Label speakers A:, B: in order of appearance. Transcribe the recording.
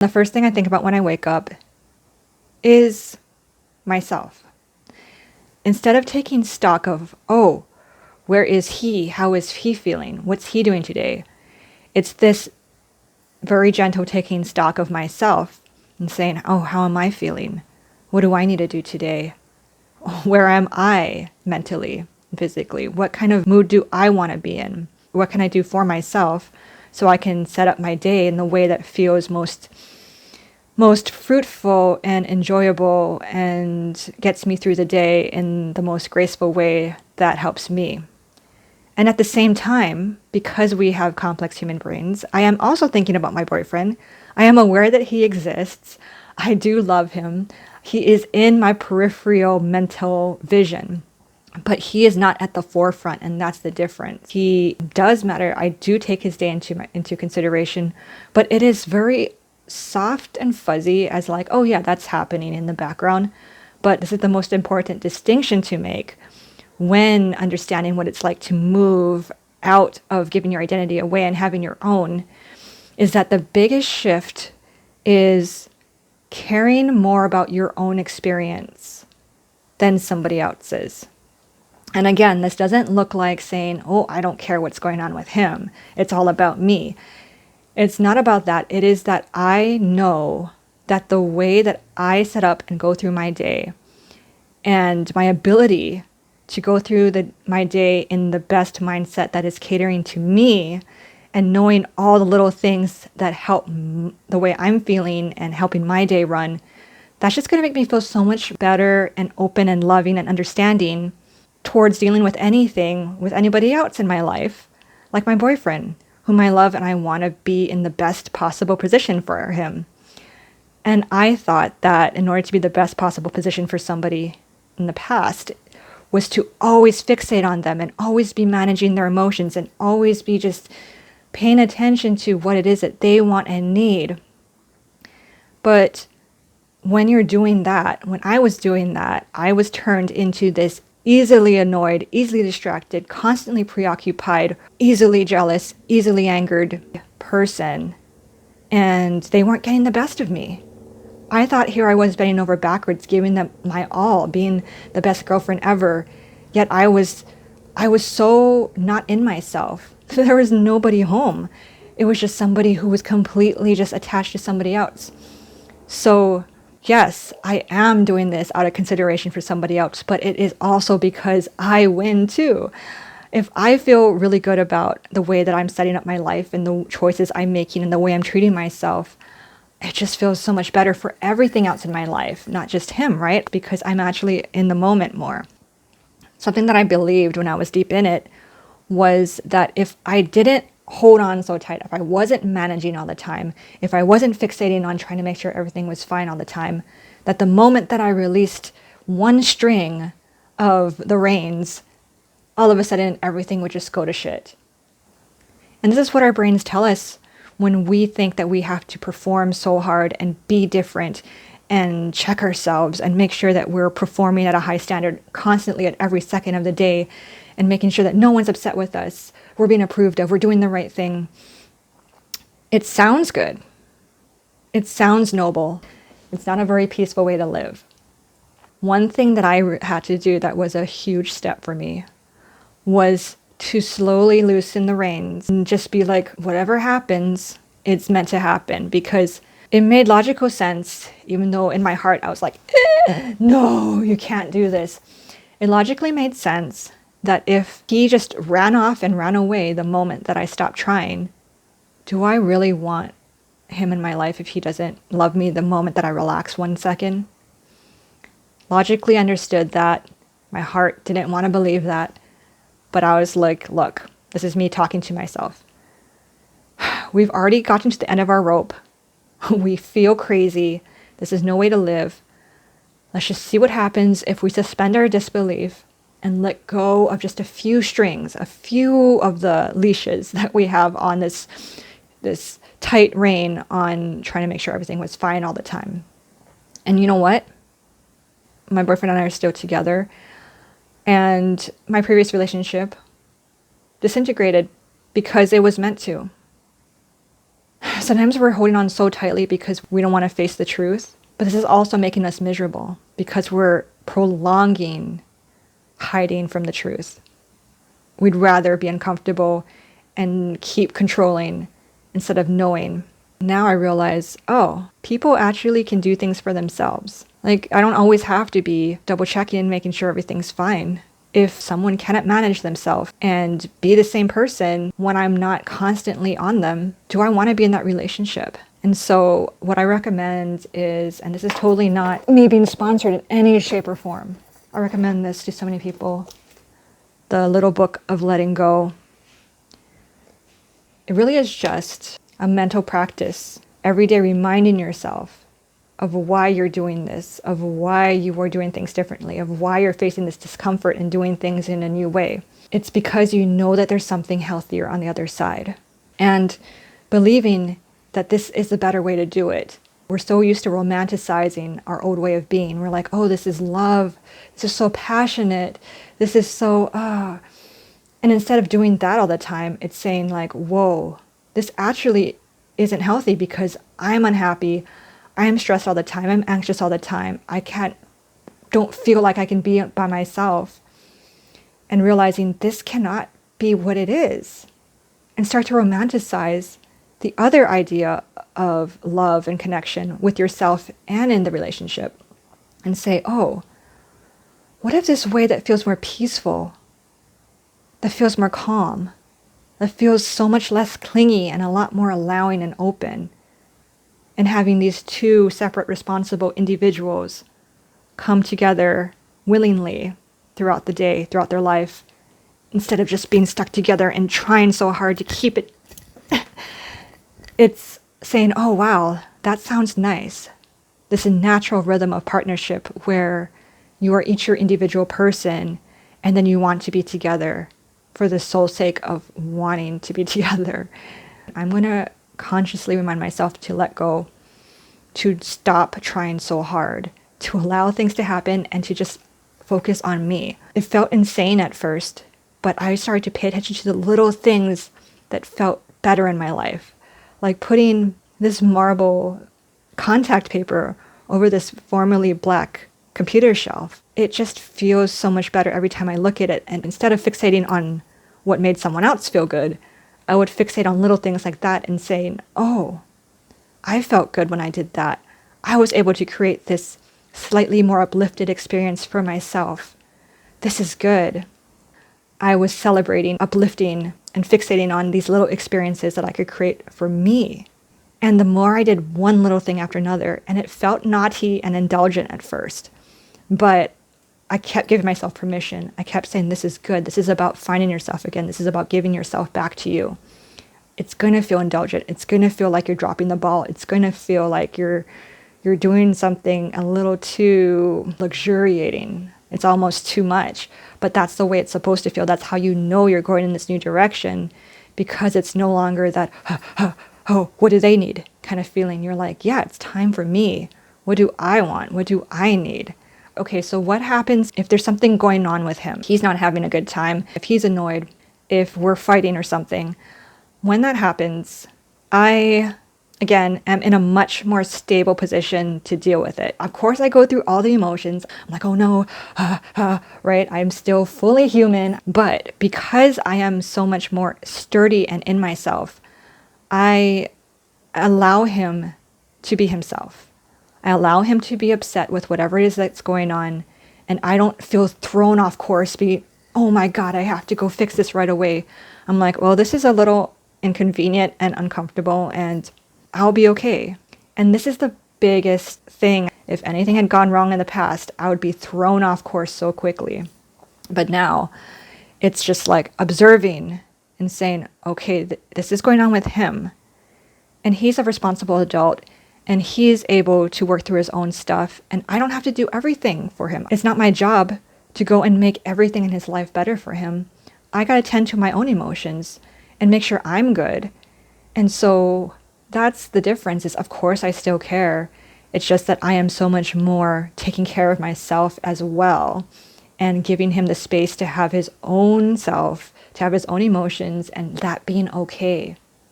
A: The first thing I think about when I wake up is myself. Instead of taking stock of, oh, where is he? How is he feeling? What's he doing today? It's this very gentle taking stock of myself and saying, oh, how am I feeling? What do I need to do today? Where am I mentally, physically? What kind of mood do I want to be in? What can I do for myself so I can set up my day in the way that feels most fruitful and enjoyable and gets me through the day in the most graceful way that helps me. And at the same time, because we have complex human brains, I am also thinking about my boyfriend. I am aware that he exists. I do love him. He is in my peripheral mental vision, but he is not at the forefront, and that's the difference. He does matter. I do take his day into consideration, but it is very soft and fuzzy as like, oh yeah, that's happening in the background. But this is the most important distinction to make when understanding what it's like to move out of giving your identity away and having your own, is that the biggest shift is caring more about your own experience than somebody else's. And again, this doesn't look like saying, oh, I don't care what's going on with him. It's all about me. It's not about that. It is that I know that the way that I set up and go through my day and my ability to go through my day in the best mindset that is catering to me and knowing all the little things that help the way I'm feeling and helping my day run, that's just going to make me feel so much better and open and loving and understanding towards dealing with anything, with anybody else in my life, like my boyfriend, whom I love and I want to be in the best possible position for him. And I thought that in order to be the best possible position for somebody in the past was to always fixate on them and always be managing their emotions and always be just paying attention to what it is that they want and need. But when you're doing that, when I was doing that, I was turned into this easily annoyed, easily distracted, constantly preoccupied, easily jealous, easily angered person. And they weren't getting the best of me. I thought here I was bending over backwards, giving them my all, being the best girlfriend ever. Yet I was so not in myself. There was nobody home. It was just somebody who was completely just attached to somebody else. So yes, I am doing this out of consideration for somebody else, but it is also because I win too. If I feel really good about the way that I'm setting up my life and the choices I'm making and the way I'm treating myself, it just feels so much better for everything else in my life, not just him, right? Because I'm actually in the moment more. Something that I believed when I was deep in it was that if I didn't hold on so tight, if I wasn't managing all the time, if I wasn't fixating on trying to make sure everything was fine all the time, that the moment that I released one string of the reins, all of a sudden everything would just go to shit. And this is what our brains tell us when we think that we have to perform so hard and be different and check ourselves and make sure that we're performing at a high standard constantly at every second of the day and making sure that no one's upset with us, we're being approved of, we're doing the right thing. It sounds good. It sounds noble. It's not a very peaceful way to live. One thing that I had to do that was a huge step for me was to slowly loosen the reins and just be like, whatever happens, it's meant to happen. Because it made logical sense, even though in my heart I was like, no, you can't do this. It logically made sense that if he just ran off and ran away the moment that I stopped trying, do I really want him in my life if he doesn't love me the moment that I relax 1 second? Logically understood that. My heart didn't want to believe that. But I was like, look, this is me talking to myself. We've already gotten to the end of our rope. We feel crazy. This is no way to live. Let's just see what happens if we suspend our disbelief and let go of just a few strings, a few of the leashes that we have on this tight rein on trying to make sure everything was fine all the time. And you know what? My boyfriend and I are still together. And my previous relationship disintegrated because it was meant to. Sometimes we're holding on so tightly because we don't want to face the truth, but this is also making us miserable because we're prolonging hiding from the truth. We'd rather be uncomfortable and keep controlling instead of knowing. Now I realize, oh, people actually can do things for themselves. Like, I don't always have to be double checking and making sure everything's fine. If someone cannot manage themselves and be the same person when I'm not constantly on them, do I want to be in that relationship? And so what I recommend is, and this is totally not me being sponsored in any shape or form, I recommend this to so many people, the little book of letting go. It really is just a mental practice, every day reminding yourself of why you're doing this, of why you are doing things differently, of why you're facing this discomfort and doing things in a new way. It's because you know that there's something healthier on the other side. And believing that this is the better way to do it. We're so used to romanticizing our old way of being. We're like, oh, this is love. This is so passionate. This is so, And instead of doing that all the time, it's saying like, whoa, this actually isn't healthy because I'm unhappy. I'm stressed all the time. I'm anxious all the time. Don't feel like I can be by myself. And realizing this cannot be what it is. And start to romanticize the other idea of love and connection with yourself and in the relationship. And say, oh, what if this way that feels more peaceful, that feels more calm, that feels so much less clingy and a lot more allowing and open, and having these two separate responsible individuals come together willingly throughout the day, throughout their life, instead of just being stuck together and trying so hard to keep it. It's saying, oh wow, that sounds nice. This natural rhythm of partnership where you are each your individual person and then you want to be together for the sole sake of wanting to be together. I'm going to consciously remind myself to let go, to stop trying so hard, to allow things to happen and to just focus on me. It felt insane at first, but I started to pay attention to the little things that felt better in my life. Like putting this marble contact paper over this formerly black computer shelf. It just feels so much better every time I look at it. And instead of fixating on what made someone else feel good, I would fixate on little things like that and saying, oh, I felt good when I did that. I was able to create this slightly more uplifted experience for myself. This is good. I was celebrating, uplifting, and fixating on these little experiences that I could create for me. And the more I did one little thing after another, and it felt naughty and indulgent at first, but I kept giving myself permission. I kept saying, this is good. This is about finding yourself again. This is about giving yourself back to you. It's going to feel indulgent. It's going to feel like you're dropping the ball. It's going to feel like you're doing something a little too luxuriating. It's almost too much. But that's the way it's supposed to feel. That's how you know you're going in this new direction, because it's no longer that, oh, what do they need kind of feeling. You're like, yeah, it's time for me. What do I want? What do I need? Okay, so what happens if there's something going on with him? He's not having a good time. If he's annoyed, if we're fighting or something. When that happens, I, again, am in a much more stable position to deal with it. Of course, I go through all the emotions. I'm like, oh no, right? I'm still fully human. But because I am so much more sturdy and in myself, I allow him to be himself. I allow him to be upset with whatever it is that's going on. And I don't feel thrown off course, oh my God, I have to go fix this right away. I'm like, well, this is a little inconvenient and uncomfortable, and I'll be okay. And this is the biggest thing. If anything had gone wrong in the past, I would be thrown off course so quickly. But now it's just like observing and saying, okay, this is going on with him. And he's a responsible adult, and he's able to work through his own stuff. And I don't have to do everything for him. It's not my job to go and make everything in his life better for him. I got to tend to my own emotions and make sure I'm good. And so that's the difference, is of course I still care. It's just that I am so much more taking care of myself as well, and giving him the space to have his own self, to have his own emotions, and that being okay.